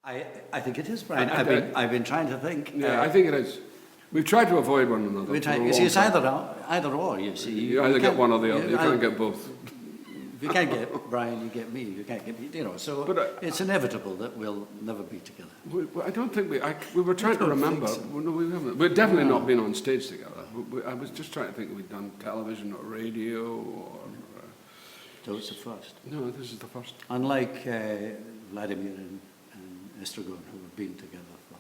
I think it is, Brian. I've been trying to think. Yeah, I think it is. We've tried to avoid one another. You see, it's either or. You see, you either get one or the other. You can't get both. If you can't get Brian, you get me. You can't get me. You know, so it's inevitable that we'll never be together. I don't think we were trying to remember. So. No, we haven't. We've definitely not been on stage together. I was just trying to think if we'd done television or radio or. So it's the first. No, this is the first. Unlike Vladimir and Estragon, who have been together for,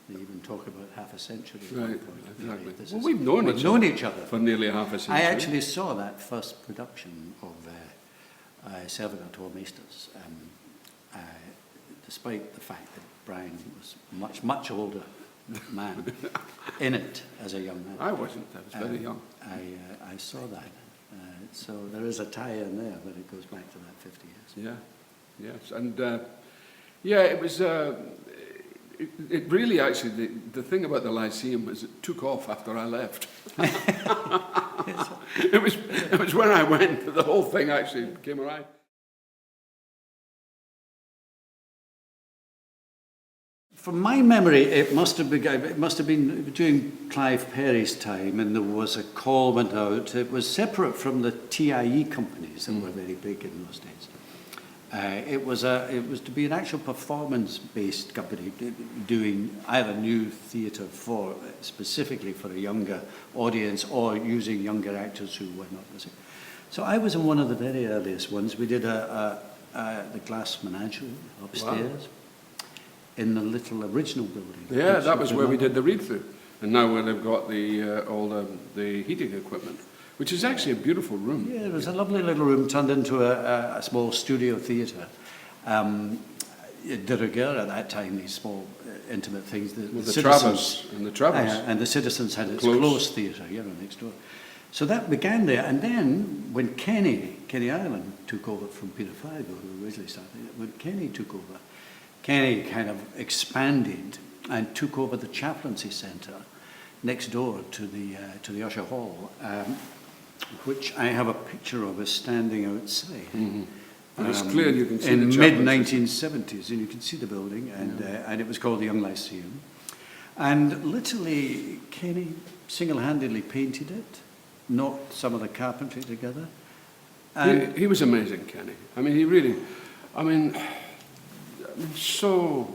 they even talk about half a century. Right, exactly. Well, we've known each other for nearly half a century. I actually saw that first production of Serving our Tormeisters, despite the fact that Brian was much older man in it as a young man. I wasn't. I was very young. I saw that. So there is a tie-in there, but it goes back to that 50 years. Yeah, yes, and it was. It really actually the thing about the Lyceum was it took off after I left. it was when I went that the whole thing actually came around. From my memory, it must have been during Clive Perry's time, and there was a call went out. It was separate from the TIE companies that were very big in those days. It was to be an actual performance-based company doing either new theatre specifically for a younger audience or using younger actors who were not listening. So I was in one of the very earliest ones. We did the Glass Menagerie upstairs. Wow. In the little original building. Yeah, that was where we did the read-through. And now where they've got all the heating equipment, which is actually a beautiful room. Yeah, it was a lovely little room turned into a small studio theatre. De rigueur at that time, these small intimate things. The Travers. And the Citizens had its close theatre, next door. So that began there. And then when Kenny Ireland took over from Peter Figo, who originally started it, when Kenny took over, Kenny kind of expanded and took over the chaplaincy centre next door to the Usher Hall, which I have a picture of us standing outside. Mm-hmm. And it's clear you can see in the mid-1970s, and you can see the building, and it was called the Young Lyceum. And literally, Kenny single-handedly painted it, knocked some of the carpentry together. And he was amazing, Kenny. I mean, so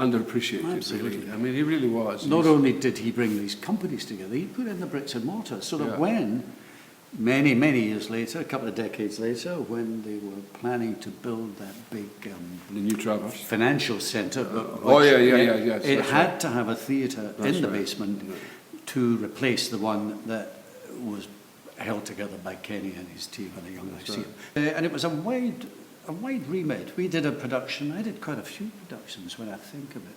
underappreciated. Absolutely. Really. I mean, he really was. Not only did he bring these companies together, he put in the bricks and mortar, so that when, many years later, a couple of decades later, when they were planning to build that big the new Travers financial centre, it had to have a theatre in the basement to replace the one that was held together by Kenny and his team at the Young Lyceum. And it was a wide remit. We did a production. I did quite a few productions when I think of it.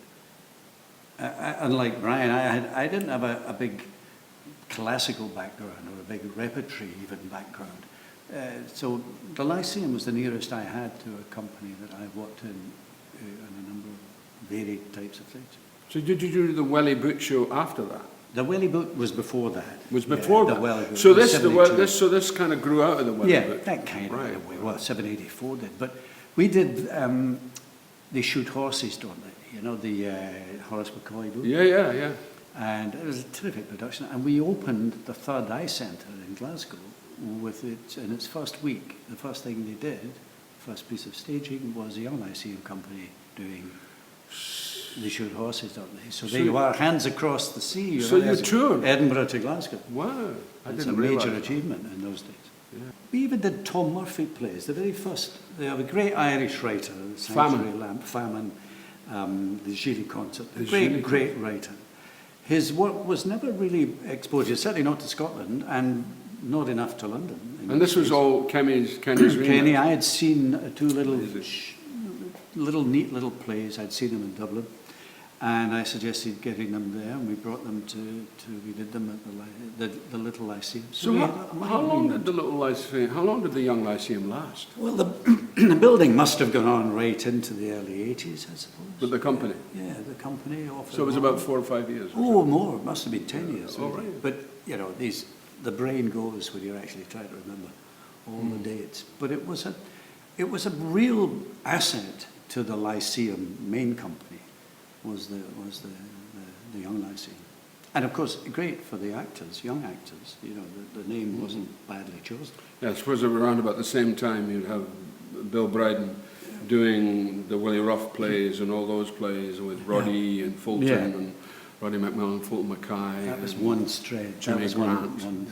Unlike Brian, I didn't have a big classical background or a big repertory even background. So the Lyceum was the nearest I had to a company that I worked in a number of varied types of things. So did you do the Welly Boot show after that? The Welly Boot was before that. Was before that? The Welly Boot so was this kind of grew out of the Welly Boot? Yeah, that kind of way. Well, 784 did. But we did, They Shoot Horses, don't they? You know, the Horace McCoy book? Yeah. And it was a terrific production. And we opened the Third Eye Centre in Glasgow with it in its first week. The first thing they did, first piece of staging, was the Young Lyceum Company doing They Shoot Horses, don't they? So there you are, hands across the sea. So you toured? Edinburgh to Glasgow. Wow. It's a major achievement in those days. Yeah. We even did Tom Murphy plays. The very first, they have a great Irish writer, Sanctuary Lamp, Famine, the Gilly Concert, a great writer. His work was never really exported, certainly not to Scotland, and not enough to London. And this was all Kenny's remake? Kenny, I had seen two neat little plays. I'd seen them in Dublin, and I suggested getting them there, and we brought them we did them at the Little Lyceum. So how long did the Little Lyceum, how long did the Young Lyceum last? Well, the building must have gone on right into the early 80s, I suppose. With the company? Yeah, the company. So it was about 4 or 5 years? Oh, more. It must have been 10 years. Oh, right. But, the brain goes when you're actually trying to remember all the dates. But it was a real asset to the Lyceum main company was the Young Lyceum. And of course, great for the actors, young actors. You know, the name wasn't badly chosen. Yeah, I suppose around about the same time you'd have Bill Bryden doing the Willie Ruff plays and all those plays with Roddy and Fulton and Roddy McMillan, Fulton Mackay. That was one stretch. Jimmy That was Grant. one